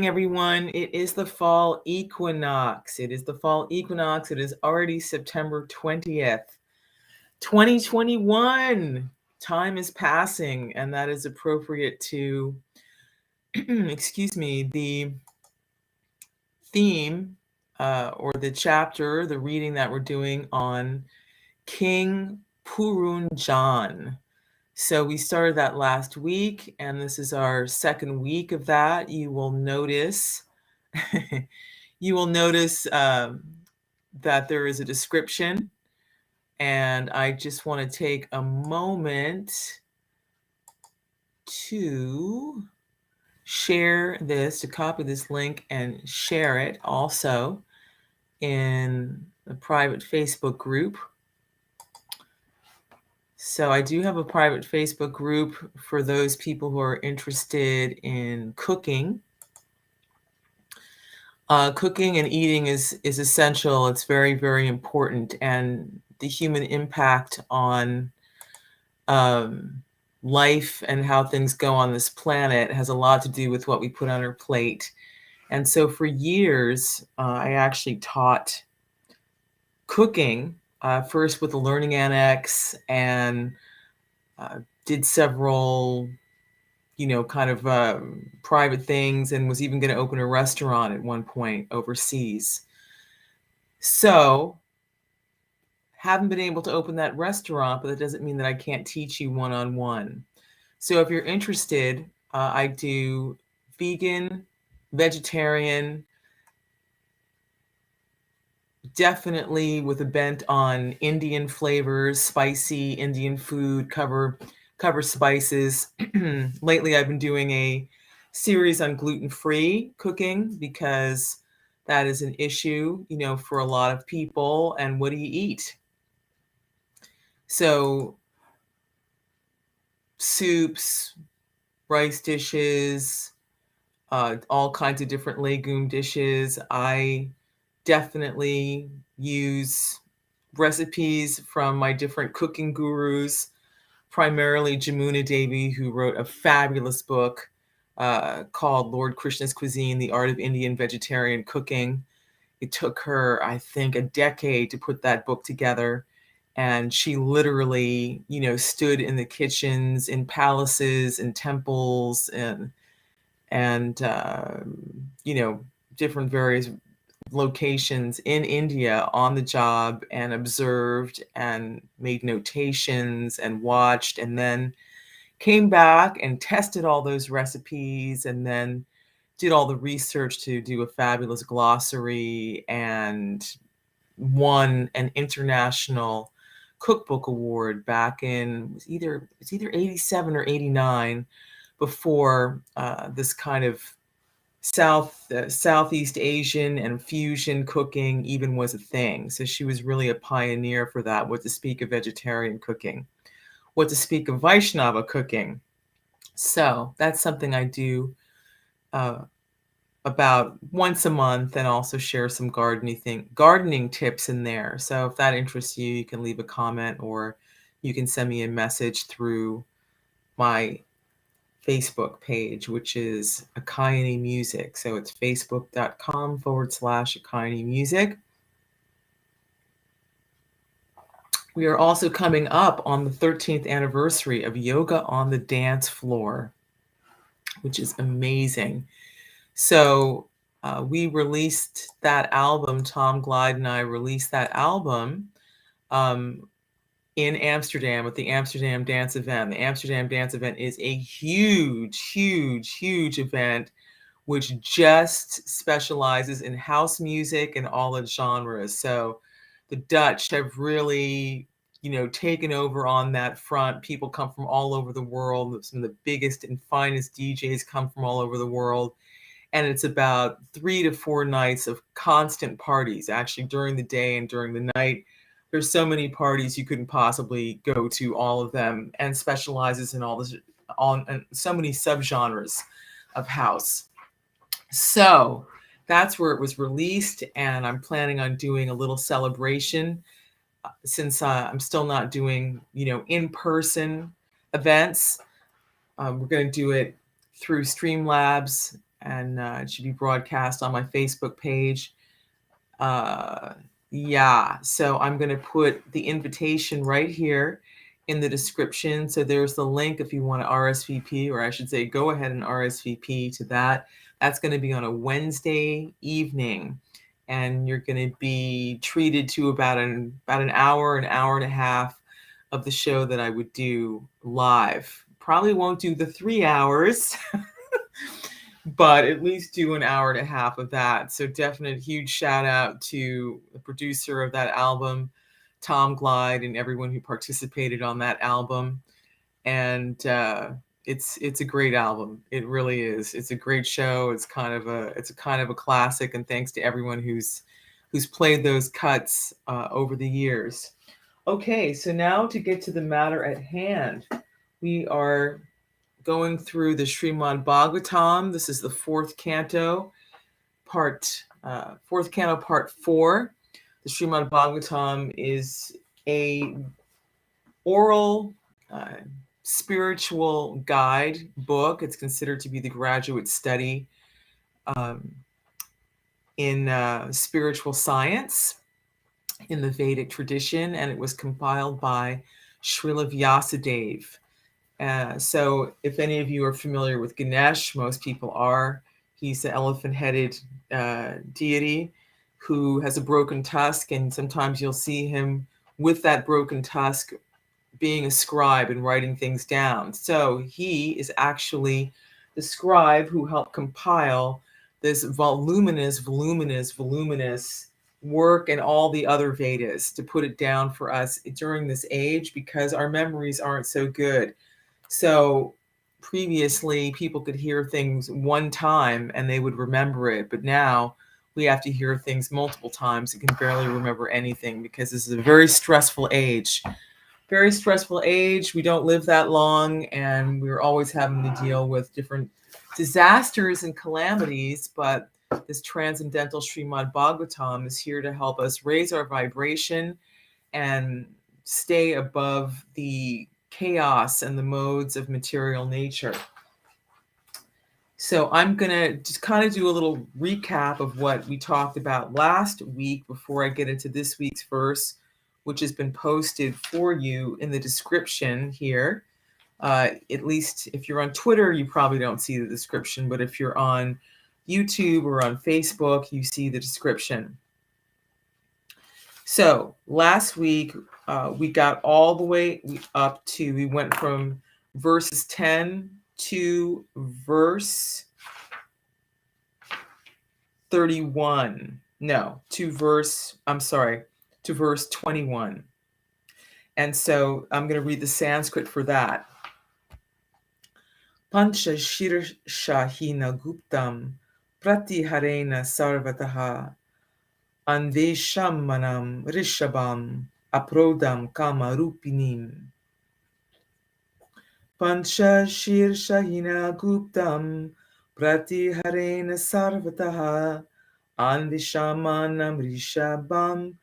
Everyone, it is the fall equinox. It is the fall equinox. It is already September 20th, 2021. Time is passing, and that is appropriate to, excuse me, the theme or the chapter, the reading that we're doing on King Puranjana. So we started that last week, and this is our second week of that. You will notice, that there is a description, and I just want to take a moment to share this, to copy this link and share it also in a private Facebook group. So I do have a private Facebook group for those people who are interested in cooking. Cooking and eating is essential. It's very, very important. And the human impact on life and how things go on this planet has a lot to do with what we put on our plate. And so for years, I actually taught cooking, first with the Learning Annex, and did several, private things, and was even going to open a restaurant at one point overseas. So haven't been able to open that restaurant, but that doesn't mean that I can't teach you one-on-one. So if you're interested, I do vegan, vegetarian, definitely with a bent on Indian flavors, spicy Indian food, cover spices. Lately, I've been doing a series on gluten-free cooking because that is an issue, for a lot of people. And what do you eat? So soups, rice dishes, all kinds of different legume dishes. I definitely use recipes from my different cooking gurus, primarily Jamuna Devi, who wrote a fabulous book called Lord Krishna's Cuisine, The Art of Indian Vegetarian Cooking. It took her, I think, a decade to put that book together. And she literally, stood in the kitchens, in palaces, in temples, and different various locations in India on the job, and observed and made notations and watched, and then came back and tested all those recipes, and then did all the research to do a fabulous glossary, and won an international cookbook award back in it's either 87 or 89, before this kind of Southeast Asian and fusion cooking even was a thing. So she was really a pioneer for that, what to speak of vegetarian cooking, what to speak of Vaishnava cooking. So that's something I do about once a month, and also share some gardening tips in there. So if that interests you, you can leave a comment, or you can send me a message through my Facebook page, which is Akayani Music. So it's facebook.com/Akayani Music. We are also coming up on the 13th anniversary of Yoga on the Dance Floor, which is amazing. So we released that album, Tom Glide and I released that album in Amsterdam at the Amsterdam Dance Event. The Amsterdam Dance Event is a huge, huge, huge event which just specializes in house music and all its genres. So the Dutch have really, taken over on that front. People come from all over the world. Some of the biggest and finest DJs come from all over the world. And it's about 3 to 4 nights of constant parties, actually during the day and during the night. There's so many parties you couldn't possibly go to all of them, and specializes in and so many subgenres of house. So that's where it was released, and I'm planning on doing a little celebration since I'm still not doing, in-person events. We're going to do it through Streamlabs and it should be broadcast on my Facebook page. Yeah, so I'm going to put the invitation right here in the description. So there's the link if you want to RSVP, or I should say go ahead and RSVP to that. That's going to be on a Wednesday evening, and you're going to be treated to about an hour and a half of the show that I would do live. Probably won't do the 3 hours, but at least do an hour and a half of that. So definite huge shout out to the producer of that album, Tom Glide, and everyone who participated on that album. And it's a great album. It really is. It's a great show. It's kind of a classic. And thanks to everyone who's played those cuts over the years. Okay, so now to get to the matter at hand, we are going through the Srimad-Bhagavatam. This is the fourth canto, part 4. The Srimad-Bhagavatam is a oral spiritual guide book. It's considered to be the graduate study in spiritual science in the Vedic tradition, and it was compiled by Srila Vyasadeva. So if any of you are familiar with Ganesh, most people are. He's the elephant-headed deity who has a broken tusk, and sometimes you'll see him with that broken tusk being a scribe and writing things down. So he is actually the scribe who helped compile this voluminous work and all the other Vedas to put it down for us during this age, because our memories aren't so good. So previously people could hear things one time and they would remember it, but now we have to hear things multiple times and can barely remember anything, because this is a very stressful age. Very stressful age. We don't live that long, and we're always having to deal with different disasters and calamities, but this transcendental Srimad-Bhagavatam is here to help us raise our vibration and stay above the chaos and the modes of material nature. So I'm going to just kind of do a little recap of what we talked about last week before I get into this week's verse, which has been posted for you in the description here. At least if you're on Twitter, you probably don't see the description, but if you're on YouTube or on Facebook, you see the description. So last week, we got all the way up to, we went from verses 10 to verse 31. No, to verse 21. And so I'm going to read the Sanskrit for that. Pancha shirshahina guptam pratiharena sarvataha anveshamanam rishabam aprodam kamarupinim. Pancha shirshahina guptam pratiharena sarvataha anvishamanam rishabam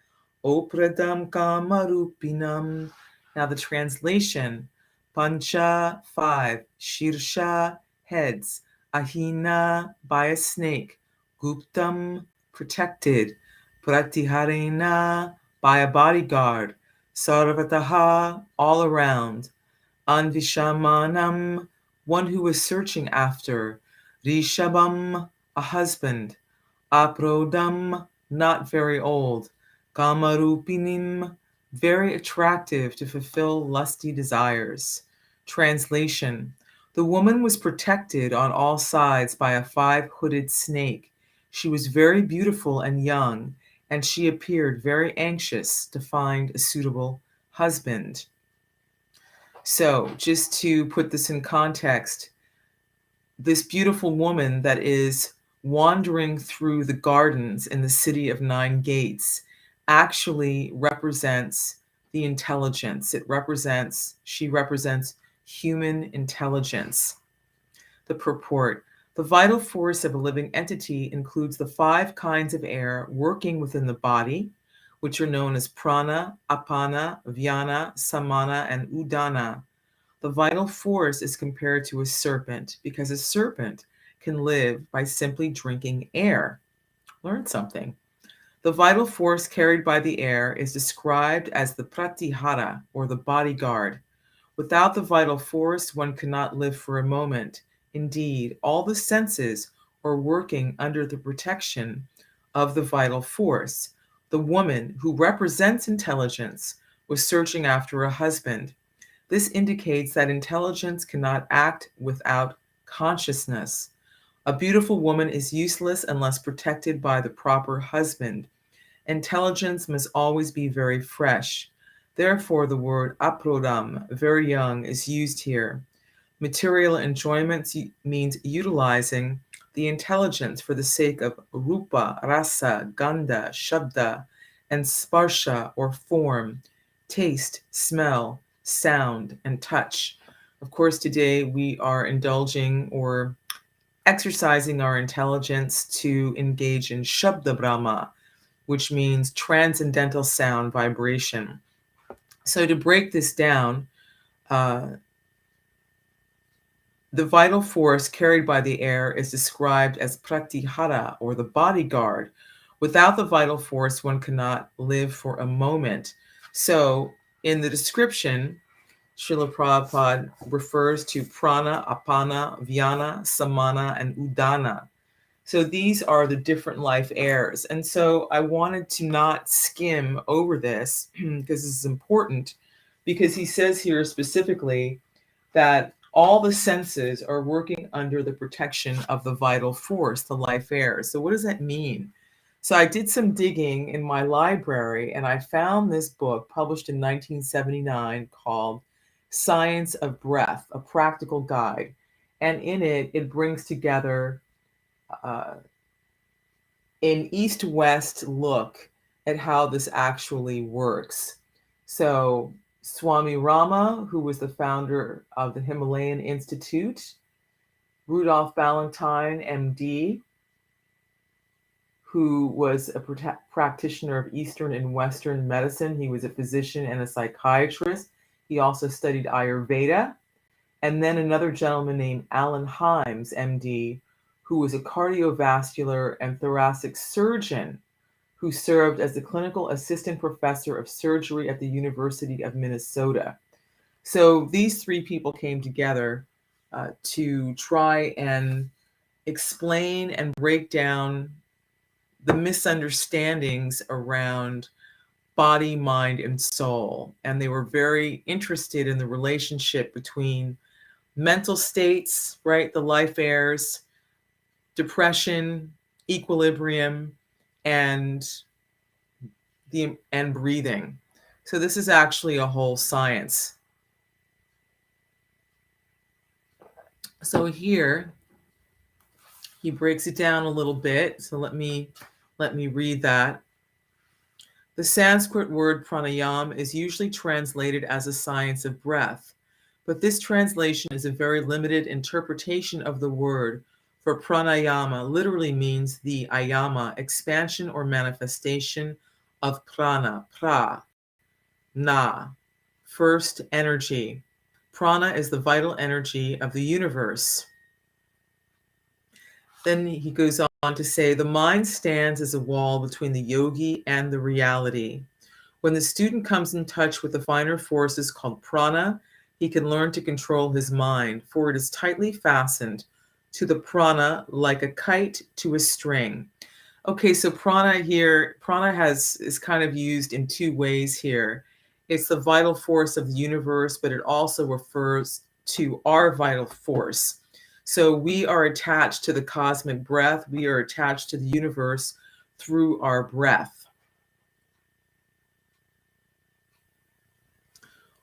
opradam kamarupinam. Now the translation: Pancha, 5, Shirsha, heads, Ahina, by a snake, Guptam, protected, Pratiharena, by a bodyguard, Sarvataha, all around, Anvishamanam, one who is searching after, Rishabam, a husband, Aprodam, not very old, Kamarupinim, very attractive to fulfill lusty desires. Translation: the woman was protected on all sides by a 5-hooded snake. She was very beautiful and young, and she appeared very anxious to find a suitable husband. So, just to put this in context, this beautiful woman that is wandering through the gardens in the city of 9 gates actually represents the intelligence. She represents human intelligence. The purport: the vital force of a living entity includes the 5 kinds of air working within the body, which are known as prana, apana, vyana, samana, and udana. The vital force is compared to a serpent, because a serpent can live by simply drinking air. Learn something. The vital force carried by the air is described as the pratihara, or the bodyguard. Without the vital force, one cannot live for a moment. Indeed, all the senses are working under the protection of the vital force. The woman who represents intelligence was searching after a husband. This indicates that intelligence cannot act without consciousness. A beautiful woman is useless unless protected by the proper husband. Intelligence must always be very fresh. Therefore, the word aprodam, very young, is used here. Material enjoyment means utilizing the intelligence for the sake of rupa, rasa, gandha, shabda, and sparsha, or form, taste, smell, sound, and touch. Of course, today we are indulging or exercising our intelligence to engage in shabda brahma, which means transcendental sound vibration. So to break this down, the vital force carried by the air is described as pratihara, or the bodyguard. Without the vital force, one cannot live for a moment. So in the description, Srila Prabhupada refers to prana, apana, vyana, samana, and udana. So these are the different life airs. And so I wanted to not skim over this because this is important, because he says here specifically that all the senses are working under the protection of the vital force, the life air. So what does that mean? So I did some digging in my library and I found this book published in 1979 called Science of Breath, a Practical Guide. And in it, it brings together an east-west look at how this actually works. So Swami Rama, who was the founder of the Himalayan Institute, Rudolph Valentine, MD, who was a practitioner of Eastern and Western medicine. He was a physician and a psychiatrist. He also studied Ayurveda. And then another gentleman named Alan Himes, MD, who was a cardiovascular and thoracic surgeon who served as the clinical assistant professor of surgery at the University of Minnesota. So these three people came together to try and explain and break down the misunderstandings around body, mind, and soul. And they were very interested in the relationship between mental states, right, the life airs, depression, equilibrium, and breathing. So this is actually a whole science. So here he breaks it down a little bit. So let me read that. The Sanskrit word pranayam is usually translated as a science of breath, but this translation is a very limited interpretation of the word, for pranayama literally means the ayama, expansion or manifestation of prana, na, first energy. Prana is the vital energy of the universe. Then he goes on to say, the mind stands as a wall between the yogi and the reality. When the student comes in touch with the finer forces called prana, he can learn to control his mind, for it is tightly fastened to the prana like a kite to a string. Okay, so prana here, is kind of used in two ways here. It's the vital force of the universe, but it also refers to our vital force. So we are attached to the cosmic breath. We are attached to the universe through our breath.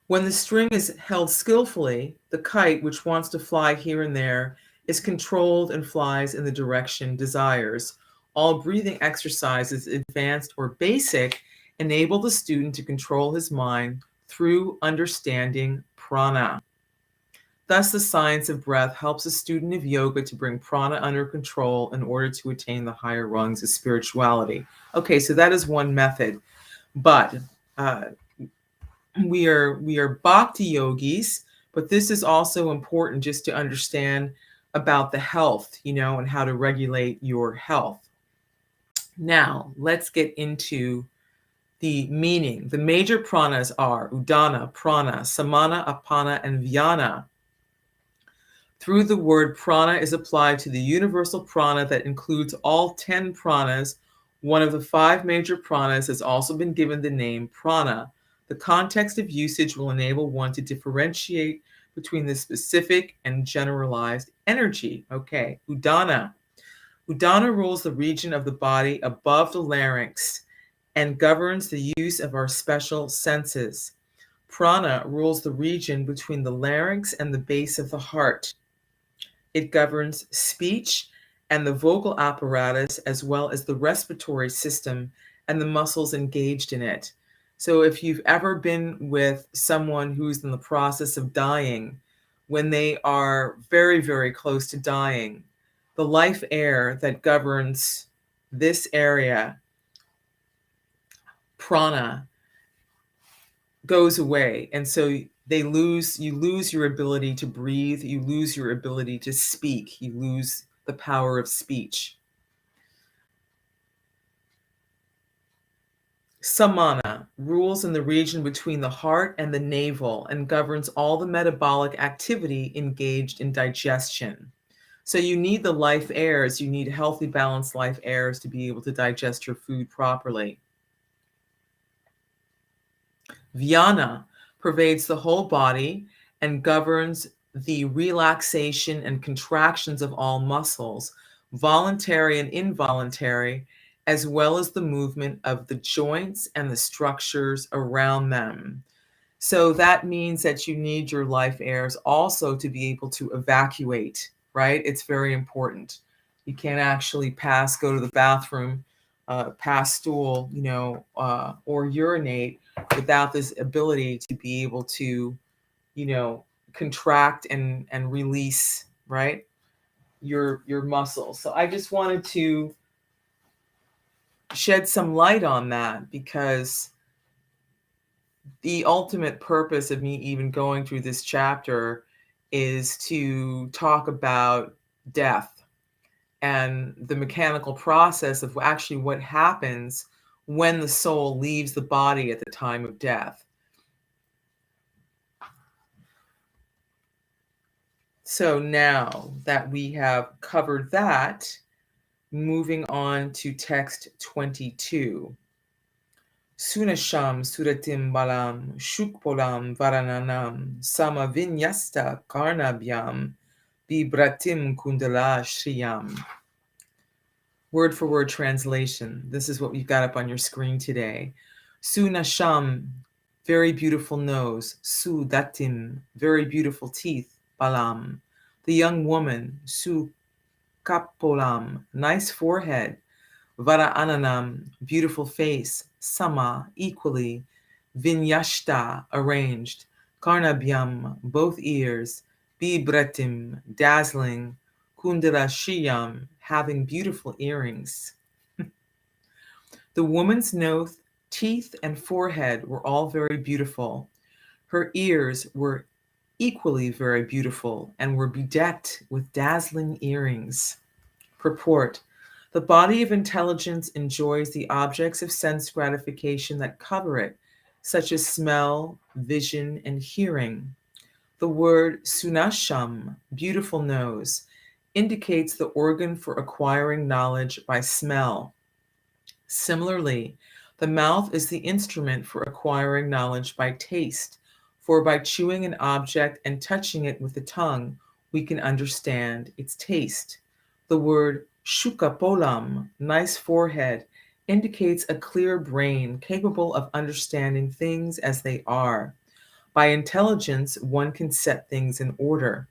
When the string is held skillfully, the kite, which wants to fly here and there, is controlled and flies in the direction desires. All breathing exercises, advanced or basic, enable the student to control his mind through understanding prana. Thus, the science of breath helps a student of yoga to bring prana under control in order to attain the higher rungs of spirituality. Okay, so that is one method, but we are bhakti yogis, but this is also important just to understand about the health, and how to regulate your health. Now, let's get into the meaning. The major pranas are udana, prana, samana, apana, and vyana. Through the word prana is applied to the universal prana that includes all 10 pranas. One of the 5 major pranas has also been given the name prana. The context of usage will enable one to differentiate between the specific and generalized energy. Okay, udana. Udana rules the region of the body above the larynx and governs the use of our special senses. Prana rules the region between the larynx and the base of the heart. It governs speech and the vocal apparatus, as well as the respiratory system and the muscles engaged in it. So if you've ever been with someone who's in the process of dying, when they are very, very close to dying, the life air that governs this area, prana, goes away. And so you lose your ability to breathe, you lose your ability to speak, you lose the power of speech. Samana rules in the region between the heart and the navel and governs all the metabolic activity engaged in digestion. So you need the life airs, you need healthy, balanced life airs to be able to digest your food properly. Vyana pervades the whole body and governs the relaxation and contractions of all muscles, voluntary and involuntary, as well as the movement of the joints and the structures around them. So that means that you need your life airs also to be able to evacuate, right? It's very important. You can't actually go to the bathroom, pass stool, or urinate without this ability to be able to, contract and release, right? Your muscles. So I just wanted to shed some light on that, because the ultimate purpose of me even going through this chapter is to talk about death and the mechanical process of actually what happens when the soul leaves the body at the time of death. So now that we have covered that, moving on to text 22. Sunasham suratim balam shukpolam varananam sama vinyasta karnabhyām bibratim kundala shriyam. Word for word translation. This is what we've got up on your screen today. Sunasham, very beautiful nose. Sudatim, very beautiful teeth. Balam, the young woman. Sukapolam, nice forehead. Varananam, beautiful face. Sama, equally. Vinyashta, arranged. Karnabhyām, both ears. Bibratim, dazzling. Kundala shriyam, having beautiful earrings. The woman's nose, teeth, and forehead were all very beautiful. Her ears were equally very beautiful and were bedecked with dazzling earrings. Purport. The body of intelligence enjoys the objects of sense gratification that cover it, such as smell, vision, and hearing. The word sunasham, beautiful nose, indicates the organ for acquiring knowledge by smell. Similarly, the mouth is the instrument for acquiring knowledge by taste, for by chewing an object and touching it with the tongue, we can understand its taste. The word shukapolam, nice forehead, indicates a clear brain capable of understanding things as they are. By intelligence, one can set things in order.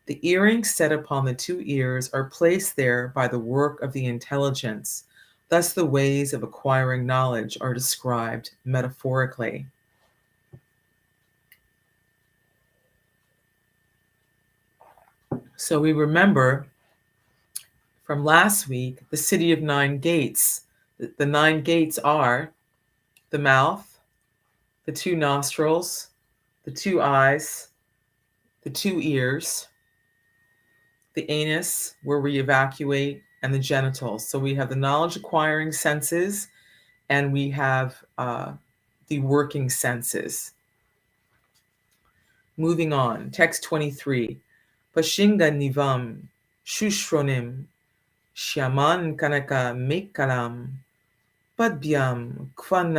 The earrings set upon the 2 ears are placed there by the work of the intelligence. Thus, the ways of acquiring knowledge are described metaphorically. So we remember from last week the city of 9 gates. The 9 gates are the mouth, the 2 nostrils, the 2 eyes, the 2 ears, the anus, where we evacuate, and the genitals. So we have the knowledge acquiring senses, and we have the working senses. Moving on, text 23. Piśańga-nīvīm, su-śronim, śyāmām kanaka-mekhalām, padbhyām, kvan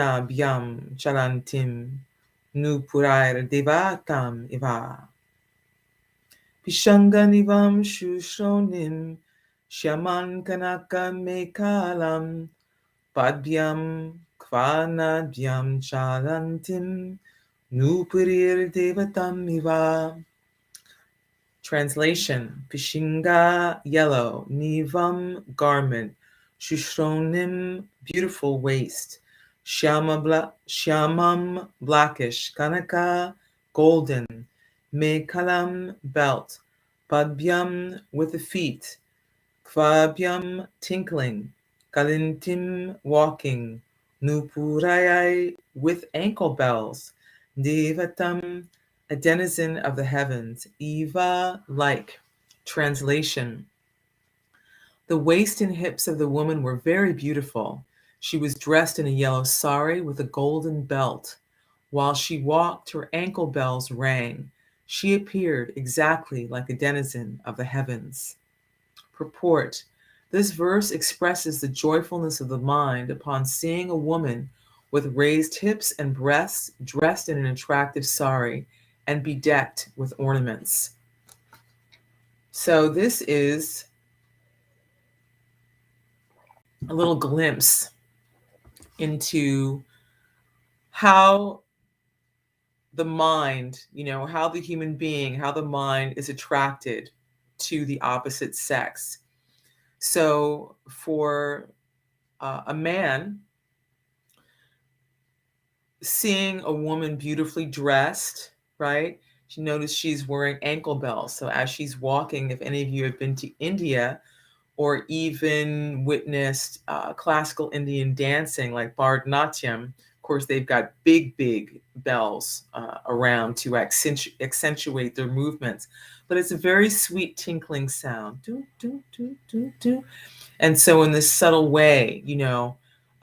calantīm, nūpurair devatām iva. Piśańga-nīvīm, su-śronim, śyāmām kanaka-mekhalām, padbhyām, kvan calantīm, nūpurair devatām iva. Translation: piśańga, yellow; nīvīm, garment; su-śronim, beautiful waist; śyāmām, blackish; kanaka, golden; mekhalām, belt; padbhyām, with the feet; kvan, tinkling; calantīm, walking; nūpuraih, with ankle bells; devatām, a denizen of the heavens; Eva, like. Translation: the waist and hips of the woman were very beautiful. She was dressed in a yellow sārī with a golden belt. While she walked, her ankle bells rang. She appeared exactly like a denizen of the heavens. Purport: this verse expresses the joyfulness of the mind upon seeing a woman with raised hips and breasts dressed in an attractive sārī and bedecked with ornaments. So this is a little glimpse into how the mind, how the human being, how the mind is attracted to the opposite sex. So for a man, seeing a woman beautifully dressed, right? You notice she's wearing ankle bells. So as she's walking, if any of you have been to India or even witnessed classical Indian dancing like Bharatanatyam, of course, they've got big, big bells around to accentuate their movements. But it's a very sweet tinkling sound. Do, do, do, do, do. And so in this subtle way,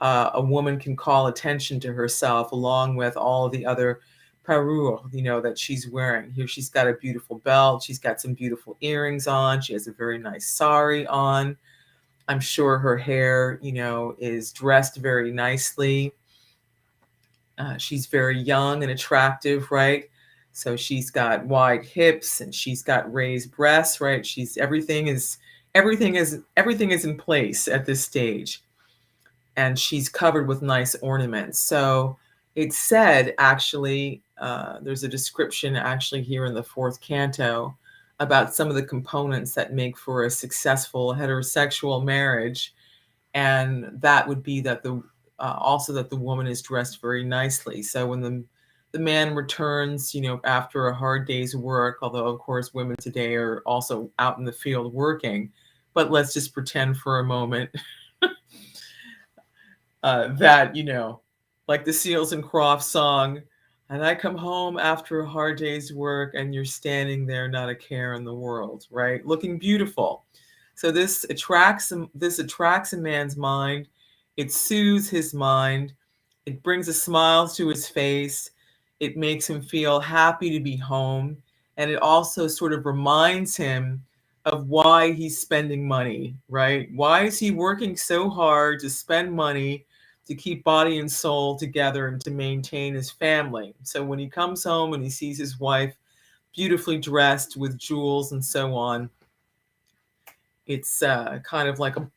a woman can call attention to herself along with all of the other parure, that she's wearing. Here she's got a beautiful belt. She's got some beautiful earrings on. She has a very nice sari on. I'm sure her hair, is dressed very nicely. She's very young and attractive, right? So she's got wide hips and she's got raised breasts, right? Everything is in place at this stage. And she's covered with nice ornaments. So it's said, actually, there's a description actually here in the 4th canto about some of the components that make for a successful heterosexual marriage. And that would be that also that the woman is dressed very nicely. So when the man returns, after a hard day's work, although of course women today are also out in the field working, but let's just pretend for a moment that, like the Seals and Crofts song, and I come home after a hard day's work and you're standing there, not a care in the world, right? Looking beautiful. So this attracts a man's mind. It soothes his mind. It brings a smile to his face. It makes him feel happy to be home. And it also sort of reminds him of why he's spending money, right? Why is he working so hard to spend money to keep body and soul together and to maintain his family? So when he comes home and he sees his wife beautifully dressed with jewels and so on, it's kind of like a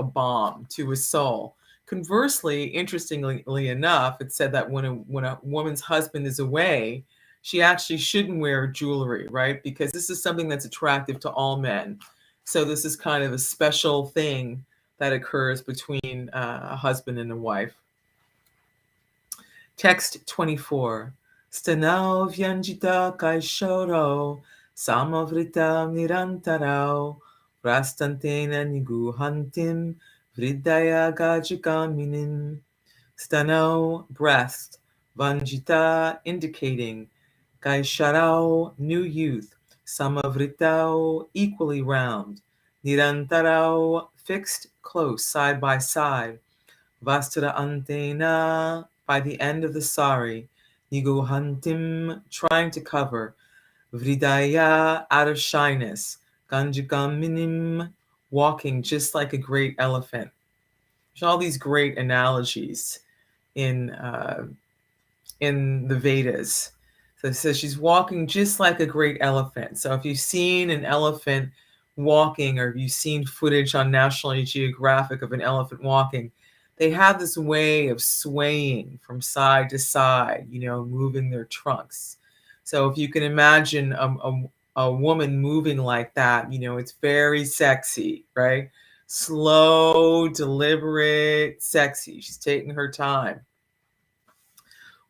balm to his soul. Conversely, interestingly enough, it's said that when a woman's husband is away, she actually shouldn't wear jewelry, right? Because this is something that's attractive to all men. So this is kind of a special thing that occurs between a husband and a wife. Text 24. Stanau vyañjita-kaiśorau, samavritam nirantarau, rastantena niguhantim, vridaya gajagaminim. Stanau, breast; vyañjita, indicating; kaiśorau, new youth; samavritau, equally round, nirantarau, fixed close side by side, vastra antena, by the end of the sārī, niguhantim, trying to cover, vridaya, out of shyness, ganjagaminim, walking just like a great elephant. There's all these great analogies in the Vedas. So it says she's walking just like a great elephant. So if you've seen an elephant walking, or if you've seen footage on National Geographic of an elephant walking, they have this way of swaying from side to side, moving their trunks. So if you can imagine a woman moving like that, it's very sexy, right? Slow, deliberate, sexy. She's taking her time.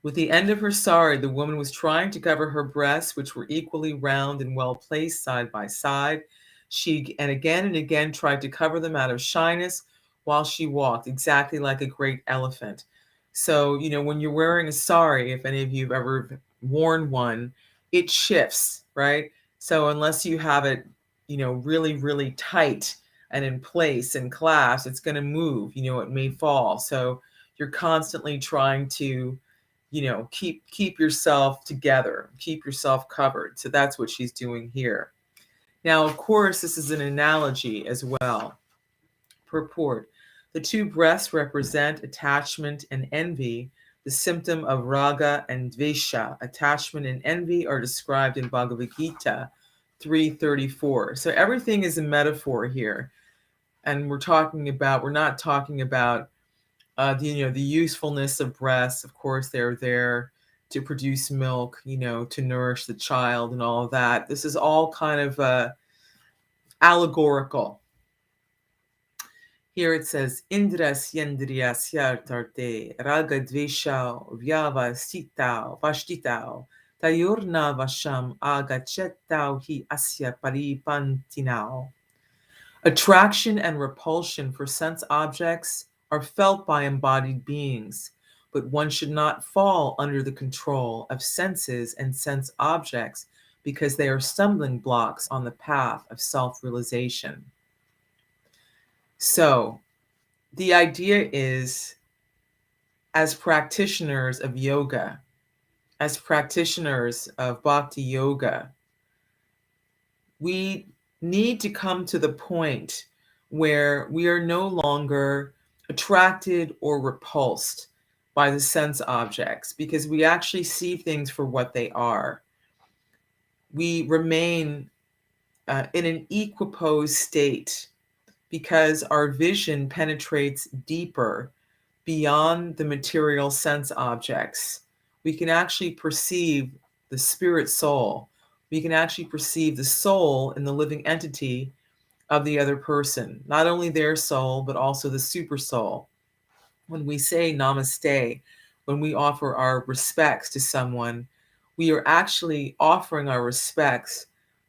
With the end of her sari, the woman was trying to cover her breasts, which were equally round and well placed side by side. She and again tried to cover them out of shyness while she walked, exactly like a great elephant. So, when you're wearing a sari, if any of you have ever worn one, it shifts, right? So unless you have it, really, really tight and in place and clasped, it's going to move, it may fall. So you're constantly trying to, keep yourself together, keep yourself covered. So that's what she's doing here. Now, of course, this is an analogy as well. Purport. The two breasts represent attachment and envy. The symptom of raga and dvesha, attachment and envy, are described in Bhagavad Gita 3:34. So everything is a metaphor here. And we're not talking about the usefulness of breasts. Of course, they're there to produce milk, to nourish the child and all of that. This is all kind of allegorical. Here it says, Indras yendriya syartarte, raga dveshau, vyavastitau, vashtitau, tayurna vasham agachetau hi asya paripantinau. Attraction and repulsion for sense objects are felt by embodied beings, but one should not fall under the control of senses and sense objects because they are stumbling blocks on the path of self-realization. So the idea is, as practitioners of yoga, as practitioners of bhakti yoga, we need to come to the point where we are no longer attracted or repulsed by the sense objects, because we actually see things for what they are. We remain in an equiposed state because our vision penetrates deeper beyond the material sense objects. We can actually perceive the spirit soul. We can actually perceive the soul in the living entity of the other person, not only their soul, but also the super soul. When we say namaste, when we offer our respects to someone, we are actually offering our respects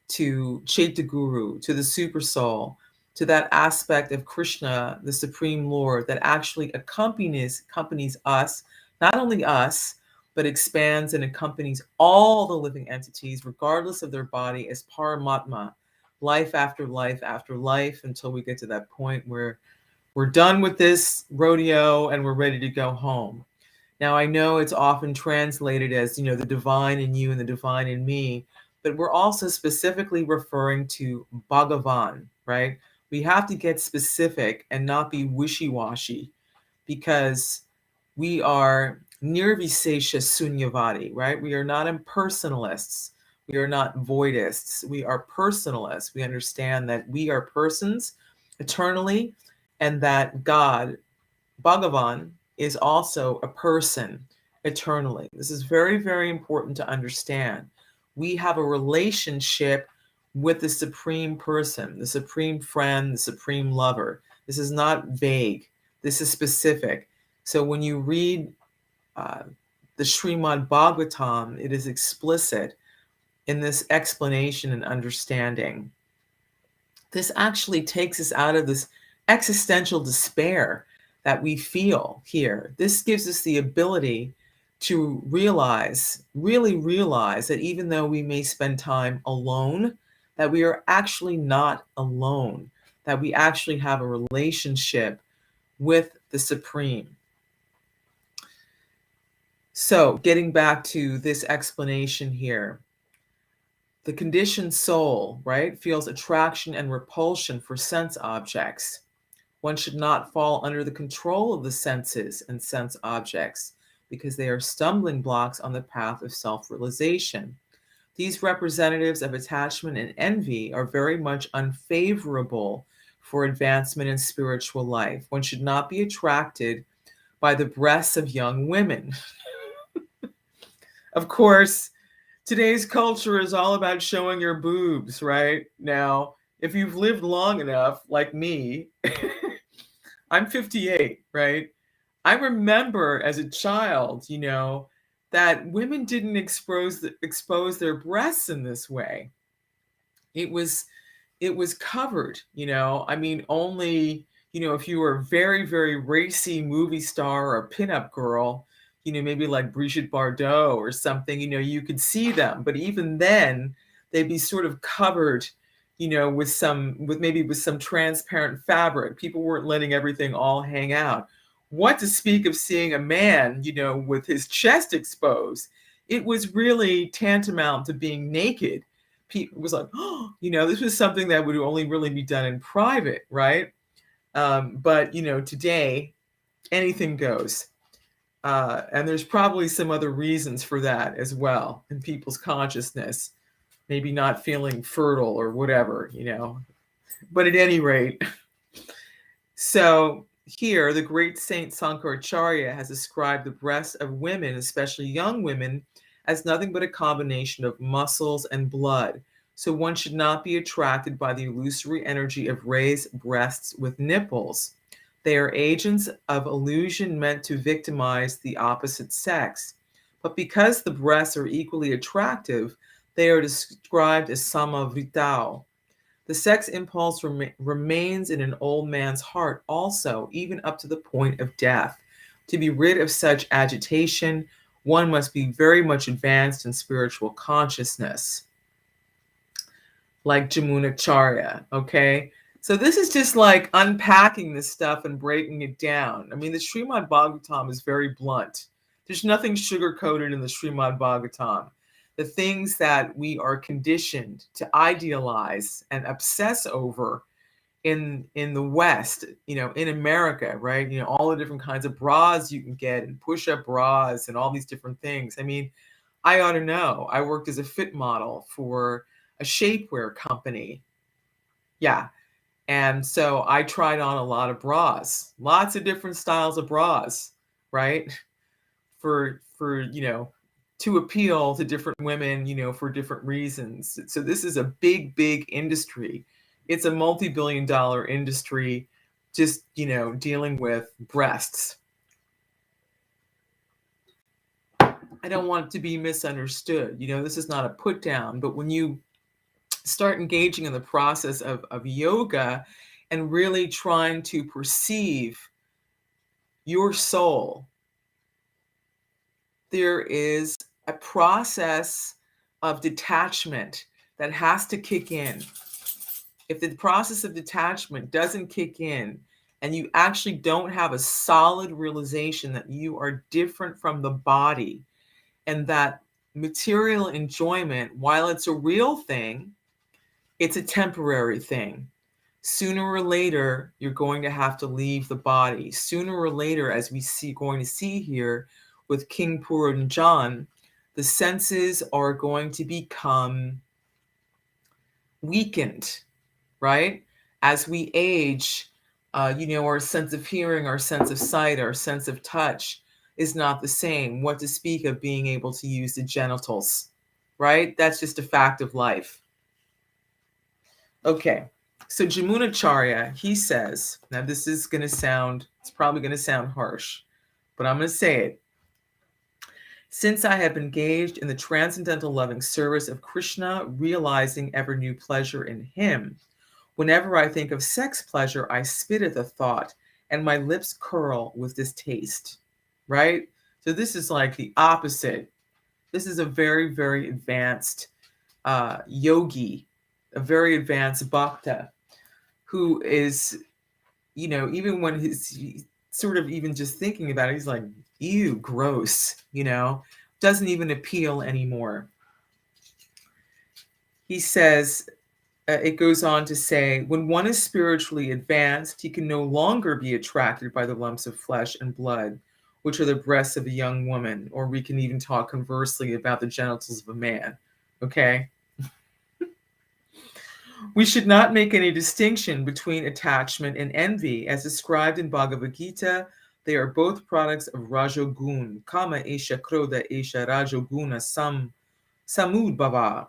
to Chaitaguru, to the super soul, to that aspect of Krishna, the Supreme Lord, that actually accompanies us, not only us, but expands and accompanies all the living entities, regardless of their body, as Paramatma, life after life after life, until we get to that point where we're done with this rodeo and we're ready to go home. Now, I know it's often translated as, the divine in you and the divine in me, but we're also specifically referring to Bhagavan, right? We have to get specific and not be wishy-washy, because we are nirvisesha sunyavadi, right? We are not impersonalists. We are not voidists. We are personalists. We understand that we are persons eternally, and that God, Bhagavan, is also a person eternally. This is very, very important to understand. We have a relationship with the supreme person, the supreme friend, the supreme lover. This is not vague. This is specific. So when you read the Srimad-Bhagavatam, it is explicit in this explanation and understanding. This actually takes us out of this existential despair that we feel here. This gives us the ability to really realize that even though we may spend time alone, that we are actually not alone, that we actually have a relationship with the Supreme. So getting back to this explanation here, the conditioned soul, right, feels attraction and repulsion for sense objects. One should not fall under the control of the senses and sense objects because they are stumbling blocks on the path of self-realization. These representatives of attachment and envy are very much unfavorable for advancement in spiritual life. One should not be attracted by the breasts of young women. Of course, today's culture is all about showing your boobs, right? Now, if you've lived long enough, like me, I'm 58, right? I remember as a child, that women didn't expose their breasts in this way. It was covered, I mean, only, if you were a very, very racy movie star or a pinup girl, maybe like Brigitte Bardot or something, you could see them. But even then, they'd be sort of covered, with some transparent fabric. People weren't letting everything all hang out. What to speak of seeing a man, with his chest exposed? It was really tantamount to being naked. People was like, oh, this was something that would only really be done in private, right? But today, anything goes. And there's probably some other reasons for that as well in people's consciousness, maybe not feeling fertile or whatever, But at any rate, so here the great Saint Sankaracharya has described the breasts of women, especially young women, as nothing but a combination of muscles and blood. So one should not be attracted by the illusory energy of raised breasts with nipples. They are agents of illusion meant to victimize the opposite sex. But because the breasts are equally attractive, they are described as samavritau. The sex impulse remains in an old man's heart also, even up to the point of death. To be rid of such agitation, one must be very much advanced in spiritual consciousness. Like Jamunacharya, okay? So this is just like unpacking this stuff and breaking it down. I mean, the Srimad-Bhagavatam is very blunt. There's nothing sugar-coated in the Srimad-Bhagavatam. The things that we are conditioned to idealize and obsess over in the West, in America, right? All the different kinds of bras you can get and push-up bras and all these different things. I mean, I ought to know. I worked as a fit model for a shapewear company. Yeah. And so I tried on a lot of bras, lots of different styles of bras, right? For to appeal to different women, for different reasons. So this is a big, big industry. It's a multi-billion-dollar industry just, dealing with breasts. I don't want it to be misunderstood. This is not a put down, but when you start engaging in the process of yoga and really trying to perceive your soul, there is a process of detachment that has to kick in. If the process of detachment doesn't kick in and you actually don't have a solid realization that you are different from the body and that material enjoyment, while it's a real thing, it's a temporary thing. Sooner or later, you're going to have to leave the body. Sooner or later, as going to see here with King Puranjana, the senses are going to become weakened, right? As we age, our sense of hearing, our sense of sight, our sense of touch is not the same. What to speak of being able to use the genitals, right? That's just a fact of life. Okay, so Jamunacharya, he says, now this is going to sound, it's probably going to sound harsh, but I'm going to say it. Since I have engaged in the transcendental loving service of Krishna, realizing ever new pleasure in him, whenever I think of sex pleasure, I spit at the thought and my lips curl with distaste, right? So this is like the opposite. This is a very, very advanced yogi, a very advanced bhakta, who is, even when he's sort of even just thinking about it, he's like, ew, gross, doesn't even appeal anymore. He says, it goes on to say, when one is spiritually advanced, he can no longer be attracted by the lumps of flesh and blood, which are the breasts of a young woman, or we can even talk conversely about the genitals of a man, okay? We should not make any distinction between attachment and envy. As described in Bhagavad Gita, they are both products of Rajogun. Kama esha krodha esha Rajoguna samudbhava.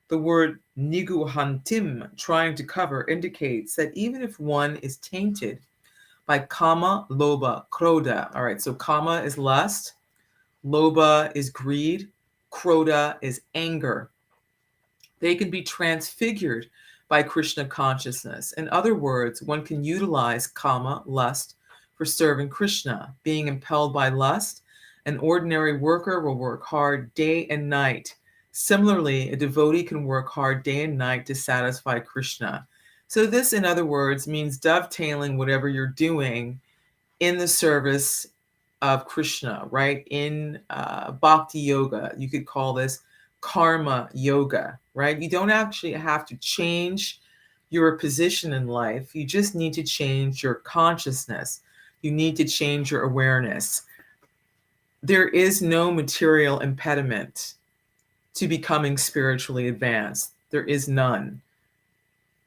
The word niguhantim, trying to cover, indicates that even if one is tainted by kama, lobha, krodha. All right, so kama is lust, lobha is greed, krodha is anger. They can be transfigured by Krishna consciousness. In other words, one can utilize kama, lust, for serving Krishna. Being impelled by lust, an ordinary worker will work hard day and night. Similarly, a devotee can work hard day and night to satisfy Krishna. So this, in other words, means dovetailing whatever you're doing in the service of Krishna, right? In bhakti yoga, you could call this karma yoga, right? You don't actually have to change your position in life. You just need to change your consciousness. You need to change your awareness. There is no material impediment to becoming spiritually advanced. There is none.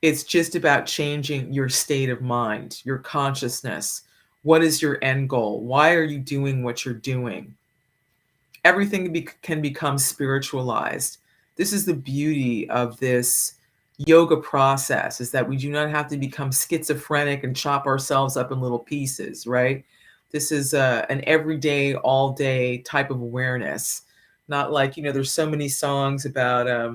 It's just about changing your state of mind, your consciousness. What is your end goal? Why are you doing what you're doing? Everything can become spiritualized. This is the beauty of this yoga process, is that we do not have to become schizophrenic and chop ourselves up in little pieces, right? This is an everyday, all day type of awareness. Not like, there's so many songs about,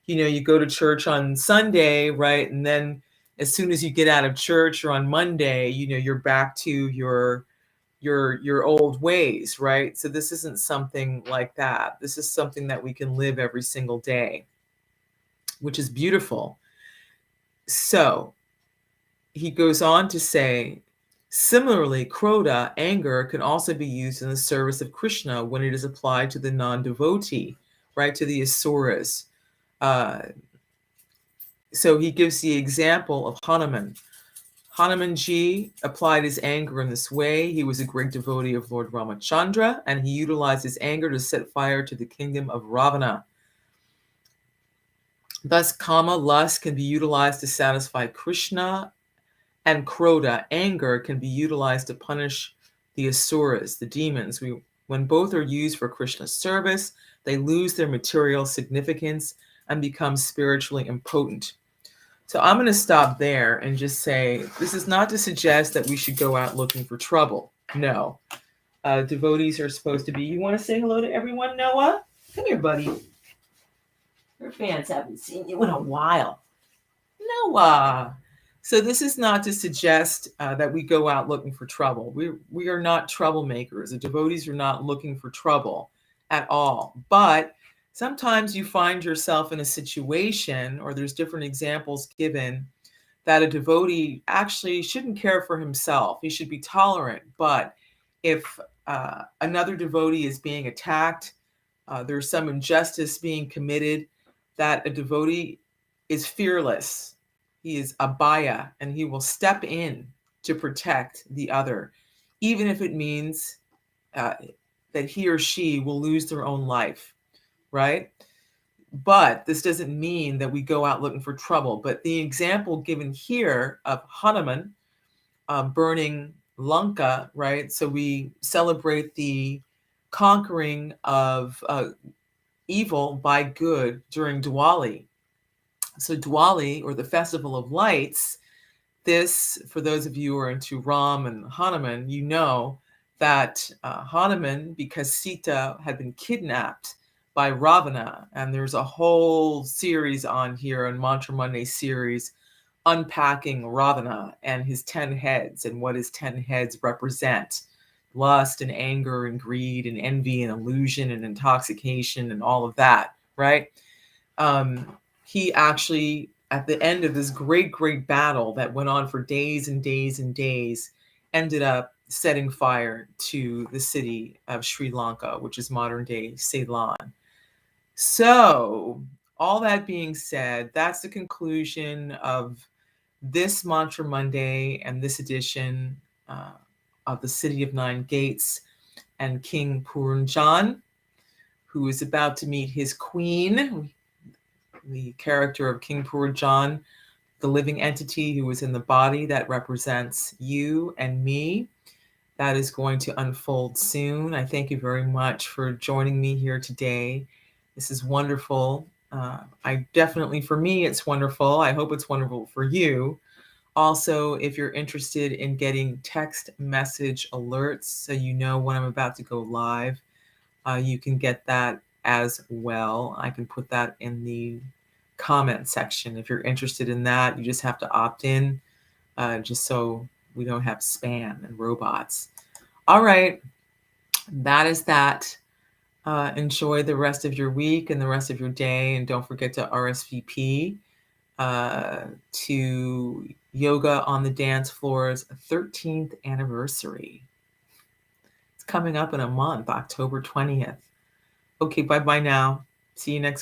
you go to church on Sunday, right? And then as soon as you get out of church or on Monday, you're back to your old ways, right? So this isn't something like that. This is something that we can live every single day, which is beautiful. So he goes on to say, similarly, krodha, anger, can also be used in the service of Krishna when it is applied to the non-devotee, right, to the asuras. So he gives the example of Hanuman. Hanumanji applied his anger in this way. He was a great devotee of Lord Ramachandra, and he utilized his anger to set fire to the kingdom of Ravana. Thus, kama, lust, can be utilized to satisfy Krishna, and krodha, anger, can be utilized to punish the asuras, the demons. When both are used for Krishna's service, they lose their material significance and become spiritually impotent. So I'm going to stop there and just say, this is not to suggest that we should go out looking for trouble. No. Devotees are supposed to be. You want to say hello to everyone, Noah? Come here, buddy. Your fans haven't seen you in a while. Noah. So this is not to suggest that we go out looking for trouble. We are not troublemakers. The devotees are not looking for trouble at all. But sometimes you find yourself in a situation, or there's different examples given, that a devotee actually shouldn't care for himself. He should be tolerant. But if another devotee is being attacked, there's some injustice being committed, that a devotee is fearless. He is abhaya, and he will step in to protect the other, even if it means that he or she will lose their own life, right? But this doesn't mean that we go out looking for trouble. But the example given here of Hanuman burning Lanka, right? So we celebrate the conquering of evil by good during Diwali. So Diwali, or the Festival of Lights, this, for those of you who are into Ram and Hanuman, you know that Hanuman, because Sita had been kidnapped by Ravana, and there's a whole series on here, on Mantra Monday series, unpacking Ravana and his 10 heads and what his 10 heads represent, lust and anger and greed and envy and illusion and intoxication and all of that, right? He actually, at the end of this great, great battle that went on for days and days and days, ended up setting fire to the city of Sri Lanka, which is modern day Ceylon. So, all that being said, that's the conclusion of this Mantra Monday and this edition of the City of Nine Gates and King Puranjana, who is about to meet his queen, the character of King Puranjana, the living entity who is in the body that represents you and me. That is going to unfold soon. I thank you very much for joining me here today. This is wonderful. For me, it's wonderful. I hope it's wonderful for you. Also, if you're interested in getting text message alerts so you know when I'm about to go live, you can get that as well. I can put that in the comment section. If you're interested in that, you just have to opt in, just so we don't have spam and robots. All right, that is that. Enjoy the rest of your week and the rest of your day, and don't forget to RSVP to Yoga on the Dance Floor's 13th anniversary. It's coming up in a month, October 20th. Okay, bye-bye now. See you next week.